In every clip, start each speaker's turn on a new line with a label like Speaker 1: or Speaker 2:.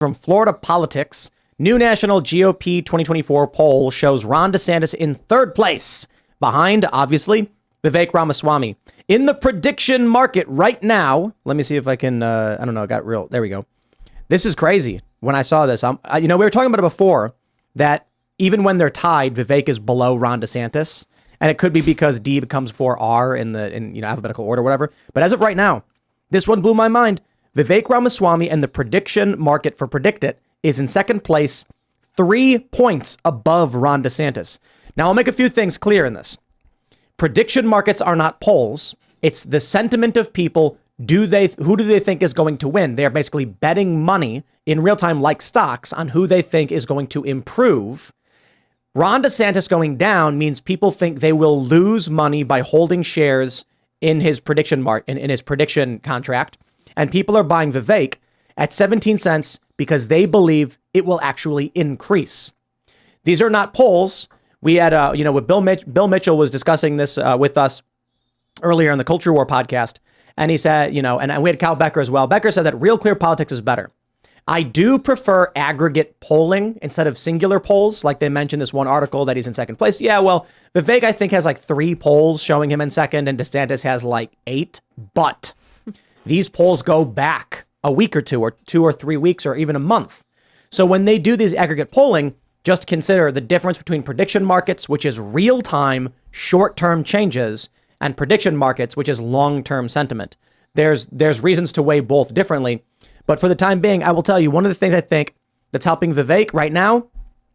Speaker 1: from Florida Politics. New national GOP 2024 poll shows Ron DeSantis in third place, behind, obviously, Vivek Ramaswamy. In the prediction market right now, let me see if I can, I don't know, there we go. This is crazy. When I saw this, we were talking about it before, that even when they're tied, Vivek is below Ron DeSantis. And it could be because D becomes before R in alphabetical order, whatever. But as of right now, this one blew my mind. Vivek Ramaswamy and the prediction market for Predict It is in second place, 3 points above Ron DeSantis. Now, I'll make a few things clear in this. Prediction markets are not polls. It's the sentiment of people. Who do they think is going to win? They're basically betting money in real time, like stocks, on who they think is going to improve. Ron DeSantis going down means people think they will lose money by holding shares in his prediction in his prediction contract. And people are buying Vivek at 17 cents because they believe it will actually increase. These are not polls. We had, with Bill Mitchell was discussing this with us earlier in the Culture War podcast. And he said, and we had Cal Becker as well. Becker said that Real Clear Politics is better. I do prefer aggregate polling instead of singular polls. Like they mentioned this one article that he's in second place. Yeah, well, Vivek, I think, has like 3 polls showing him in second, and DeSantis has like 8. But these polls go back a week or 2 or 3 weeks or even a month. So when they do these aggregate polling, just consider the difference between prediction markets, which is real time, short term changes, and prediction markets, which is long term sentiment. There's reasons to weigh both differently. But for the time being, I will tell you, one of the things I think that's helping Vivek right now,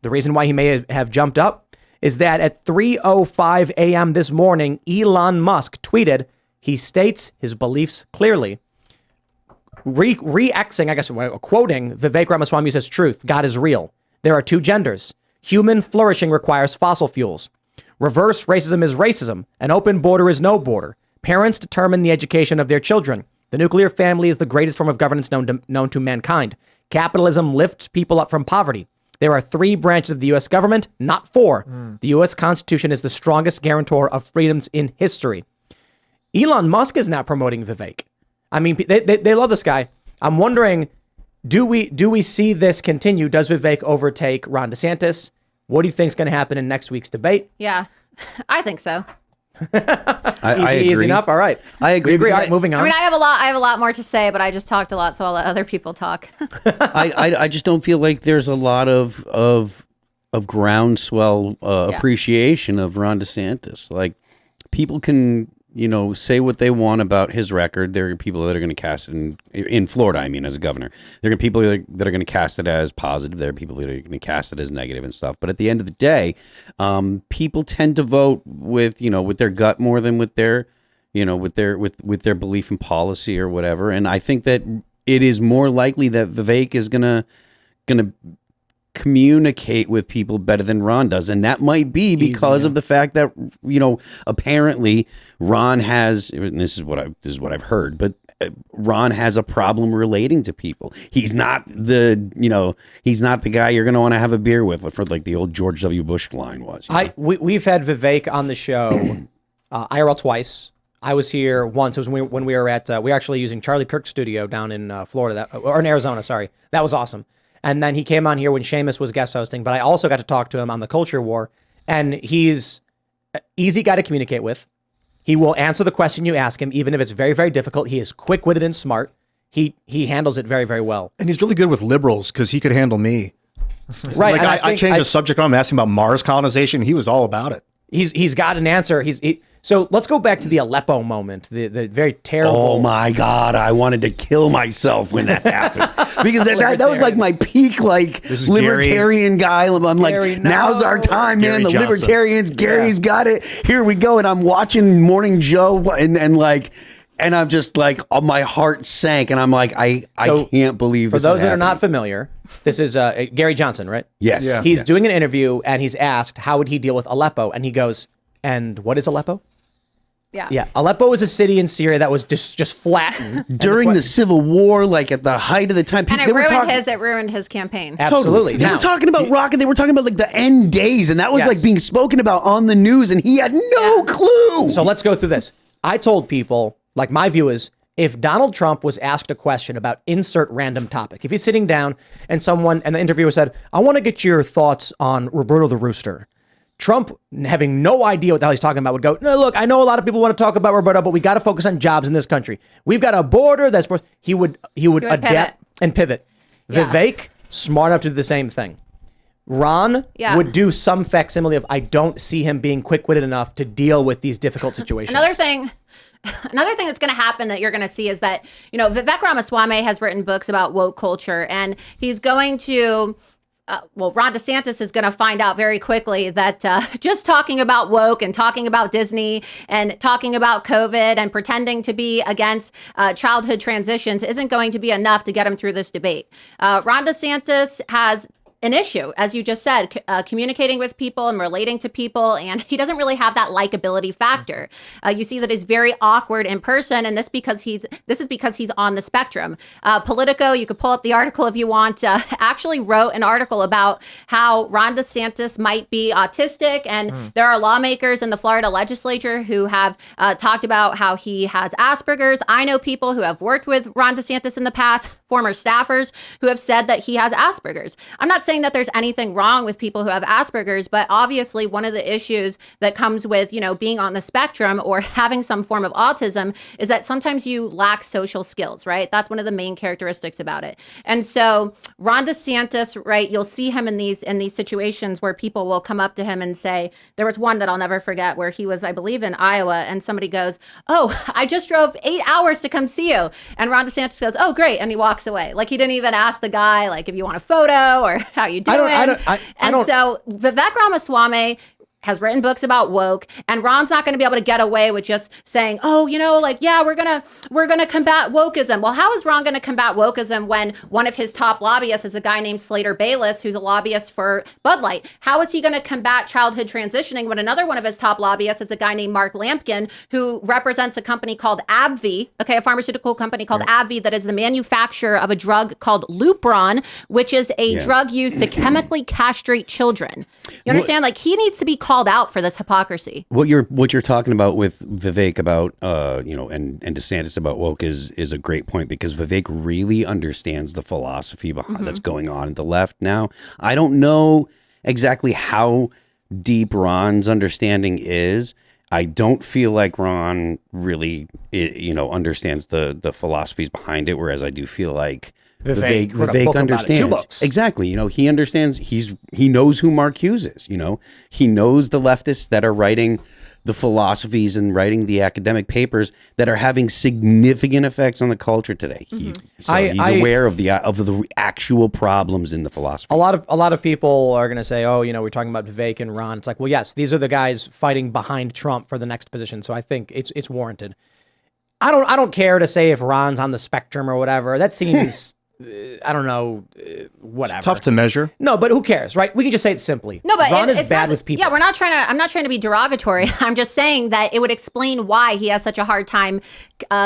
Speaker 1: the reason why he may have jumped up, is that at 3:05 a.m. this morning, Elon Musk tweeted, he states his beliefs clearly. Quoting Vivek Ramaswamy says, truth, God is real. There are 2 genders. Human flourishing requires fossil fuels. Reverse racism is racism. An open border is no border. Parents determine the education of their children. The nuclear family is the greatest form of governance known to mankind. Capitalism lifts people up from poverty. There are 3 branches of the U.S. government, not 4. The U.S. Constitution is the strongest guarantor of freedoms in history. Elon Musk is now promoting Vivek. I mean, they love this guy. I'm wondering, do we see this continue? Does Vivek overtake Ron DeSantis? What do you think is going to happen in next week's debate?
Speaker 2: Yeah, I think so.
Speaker 3: I agree.
Speaker 1: Easy enough. All right.
Speaker 3: I agree.
Speaker 1: We agree. All right, moving on.
Speaker 2: I mean, I have a lot more to say, but I just talked a lot, so I'll let other people talk.
Speaker 3: I just don't feel like there's a lot of groundswell appreciation of Ron DeSantis. Like, people can, say what they want about his record. There are people that are going to cast it in Florida, I mean, as a governor. There are people that are going to cast it as positive. There are people that are going to cast it as negative and stuff. But at the end of the day, people tend to vote with their gut more than with their, with their belief in policy or whatever. And I think that it is more likely that Vivek is going to communicate with people better than Ron does, and that might be because of the fact that apparently Ron has, and this is what I've heard, but Ron has a problem relating to people. He's not the guy you're going to want to have a beer with, for like the old George W. Bush line was.
Speaker 1: We've had Vivek on the show IRL twice. I was here once. It was when we were at we were actually using Charlie Kirk's studio down in Florida, or in Arizona. Sorry, that was awesome. And then he came on here when Seamus was guest hosting, but I also got to talk to him on the Culture War. And he's an easy guy to communicate with. He will answer the question you ask him, even if it's very, very difficult. He is quick-witted and smart. He handles it very, very well.
Speaker 4: And he's really good with liberals because he could handle me.
Speaker 1: Right.
Speaker 4: Like I changed the subject on him, asking about Mars colonization. He was all about it.
Speaker 1: He's got an answer. So let's go back to the Aleppo moment, the very terrible.
Speaker 3: Oh my God, I wanted to kill myself when that happened. Because that was like my peak, libertarian guy. I'm like, now's our time, man. The
Speaker 4: Johnson.
Speaker 3: Libertarians, Gary's got it. Here we go. And I'm watching Morning Joe and I'm just like, my heart sank. And I'm like, I can't believe this.
Speaker 1: For those that are not familiar, this is Gary Johnson, right?
Speaker 3: Yes. Yeah.
Speaker 1: He's doing an interview and he's asked, how would he deal with Aleppo? And he goes, and what is Aleppo? Yeah. Aleppo is a city in Syria that was just flattened
Speaker 3: during the Civil War, like at the height of the time.
Speaker 2: And it ruined his campaign.
Speaker 1: Absolutely.
Speaker 3: They were talking about rocket. They were talking about like the end days, and that was like being spoken about on the news, and he had no clue.
Speaker 1: So let's go through this. I told people, like, my view is, If Donald Trump was asked a question about insert random topic, if he's sitting down and the interviewer said, I want to get your thoughts on Roberto the Rooster. Trump, having no idea what the hell he's talking about, would go, no, look, I know a lot of people want to talk about Roberto, but we got to focus on jobs in this country. We've got a border that's, he would adapt
Speaker 2: pivot.
Speaker 1: and pivot.
Speaker 2: Yeah.
Speaker 1: Vivek, smart enough to do the same thing. Ron would do some facsimile of, I don't see him being quick-witted enough to deal with these difficult situations.
Speaker 2: Another thing that's going to happen that you're going to see is that, Vivek Ramaswamy has written books about woke culture, and he's going to, Ron DeSantis is going to find out very quickly that just talking about woke and talking about Disney and talking about COVID and pretending to be against childhood transitions isn't going to be enough to get him through this debate. Ron DeSantis has an issue, as you just said, communicating with people and relating to people, and he doesn't really have that likability factor. You see that he's very awkward in person, and this is because he's on the spectrum. Politico, you could pull up the article if you want, actually wrote an article about how Ron DeSantis might be autistic, and there are lawmakers in the Florida legislature who have talked about how he has Asperger's. I know people who have worked with Ron DeSantis in the past, former staffers, who have said that he has Asperger's. I'm not saying that there's anything wrong with people who have Asperger's, but obviously one of the issues that comes with, being on the spectrum or having some form of autism is that sometimes you lack social skills, right? That's one of the main characteristics about it. And so Ron DeSantis, right, you'll see him in these situations where people will come up to him and say, there was one that I'll never forget where he was, I believe, in Iowa, and somebody goes, oh, I just drove 8 hours to come see you. And Ron DeSantis goes, oh, great. And he walks away. Like, he didn't even ask the guy, like, if you want a photo or how you doing. So Vivek Ramaswamy has written books about woke, and Ron's not going to be able to get away with just saying, oh, we're gonna combat wokeism. Well, how is Ron going to combat wokeism when one of his top lobbyists is a guy named Slater Bayless, who's a lobbyist for Bud Light? How is he going to combat childhood transitioning when another one of his top lobbyists is a guy named Mark Lampkin, who represents a company called AbbVie, a pharmaceutical company called AbbVie that is the manufacturer of a drug called Lupron, which is a drug used to chemically castrate children. You understand? He needs to be called out for this hypocrisy.
Speaker 3: What you're talking about with Vivek about and DeSantis about woke is a great point, because Vivek really understands the philosophy behind that's going on at the left now. I don't know exactly how deep Ron's understanding is. I don't feel like Ron really understands the philosophies behind it, whereas I do feel like Vivek understands. Exactly. He understands. He knows who Mark Hughes is. He knows the leftists that are writing the philosophies and writing the academic papers that are having significant effects on the culture today. He's aware of the actual problems in the philosophy.
Speaker 1: A lot of people are going to say, oh, we're talking about Vivek and Ron. It's like, well, yes, these are the guys fighting behind Trump for the next position. So I think it's warranted. I don't care to say if Ron's on the spectrum or whatever. That seems I don't know, whatever.
Speaker 4: It's tough to measure.
Speaker 1: No, but who cares, right? We can just say it simply.
Speaker 2: No, but
Speaker 1: Ron is
Speaker 2: it's
Speaker 1: bad
Speaker 2: not,
Speaker 1: with people.
Speaker 2: Yeah, I'm not trying to be derogatory. I'm just saying that it would explain why he has such a hard time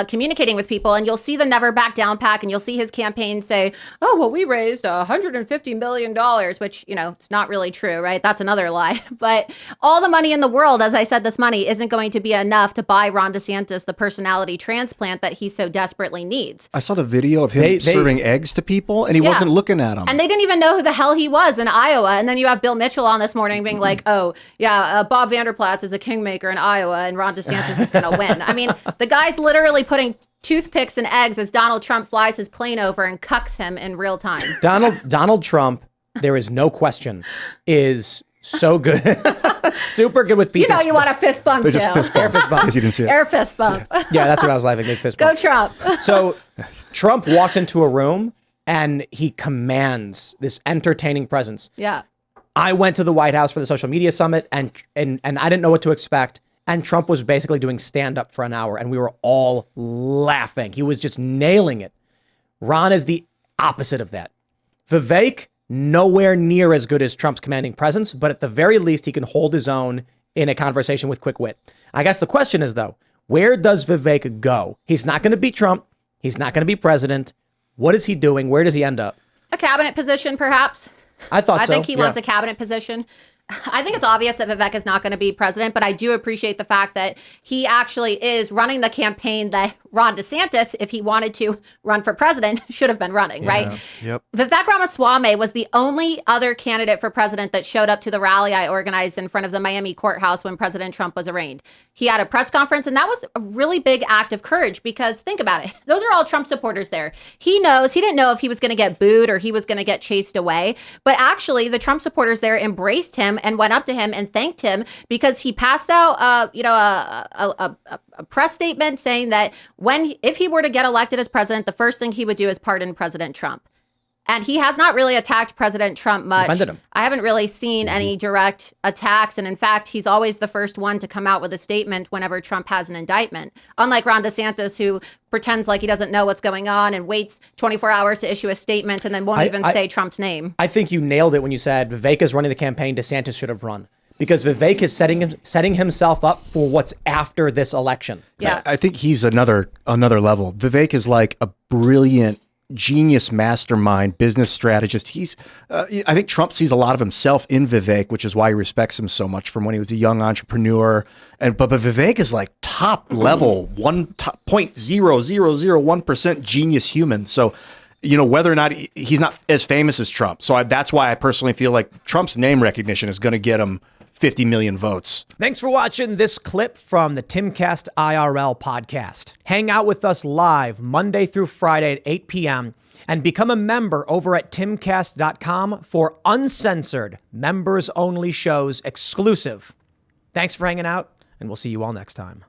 Speaker 2: communicating with people. And you'll see the Never Back Down PAC, and you'll see his campaign say, oh, well, we raised $150 million, which, it's not really true, right? That's another lie. But all the money in the world, as I said, this money isn't going to be enough to buy Ron DeSantis the personality transplant that he so desperately needs.
Speaker 4: I saw the video of him serving eggs to people, and he wasn't looking at them.
Speaker 2: And they didn't even know who the hell he was in Iowa. And then you have Bill Mitchell on this morning being like, oh, yeah, Bob Vanderplaats is a kingmaker in Iowa, and Ron DeSantis is going to win. I mean, the guy's literally putting toothpicks and eggs as Donald Trump flies his plane over and cucks him in real time.
Speaker 1: Donald Trump, there is no question, is so good. Super good with people.
Speaker 2: You want a fist bump, too.
Speaker 4: Just fist bump.
Speaker 1: Air fist bump.
Speaker 4: Because you didn't see it.
Speaker 2: Air fist bump.
Speaker 1: Yeah, that's what I was laughing. Big fist bump.
Speaker 2: Go Trump. So
Speaker 1: Trump walks into a room and he commands this entertaining presence.
Speaker 2: Yeah.
Speaker 1: I went to the White House for the social media summit and I didn't know what to expect. And Trump was basically doing stand-up for an hour and we were all laughing. He was just nailing it. Ron is the opposite of that. Vivek, nowhere near as good as Trump's commanding presence, but at the very least, he can hold his own in a conversation with quick wit. I guess the question is, though, where does Vivek go? He's not going to beat Trump. He's not going to be president. What is he doing? Where does he end up?
Speaker 2: A cabinet position, perhaps.
Speaker 1: I thought so.
Speaker 2: I think he wants a cabinet position. I think it's obvious that Vivek is not going to be president, but I do appreciate the fact that he actually is running the campaign that Ron DeSantis, if he wanted to run for president, should have been running, right?
Speaker 4: Yep.
Speaker 2: Vivek Ramaswamy was the only other candidate for president that showed up to the rally I organized in front of the Miami courthouse when President Trump was arraigned. He had a press conference, and that was a really big act of courage because think about it. Those are all Trump supporters there. He didn't know if he was going to get booed or he was going to get chased away. But actually, the Trump supporters there embraced him and went up to him and thanked him because he passed out, a press statement saying that if he were to get elected as president, the first thing he would do is pardon President Trump. And he has not really attacked President Trump much.
Speaker 1: Defended him.
Speaker 2: I haven't really seen any direct attacks. And in fact, he's always the first one to come out with a statement whenever Trump has an indictment. Unlike Ron DeSantis, who pretends like he doesn't know what's going on and waits 24 hours to issue a statement and then won't even say Trump's name.
Speaker 1: I think you nailed it when you said Vivek is running the campaign, DeSantis should have run. Because Vivek is setting himself up for what's after this election.
Speaker 2: Yeah.
Speaker 4: I think he's another level. Vivek is like a brilliant, genius mastermind, business strategist. I think Trump sees a lot of himself in Vivek, which is why he respects him so much from when he was a young entrepreneur. But Vivek is like top level, 0.0001% genius human. So, whether or not he's not as famous as Trump. So that's why I personally feel like Trump's name recognition is going to get him 50 million votes.
Speaker 1: Thanks for watching this clip from the Timcast IRL podcast. Hang out with us live Monday through Friday at 8 p.m. and become a member over at timcast.com for uncensored, members-only shows exclusive. Thanks for hanging out, and we'll see you all next time.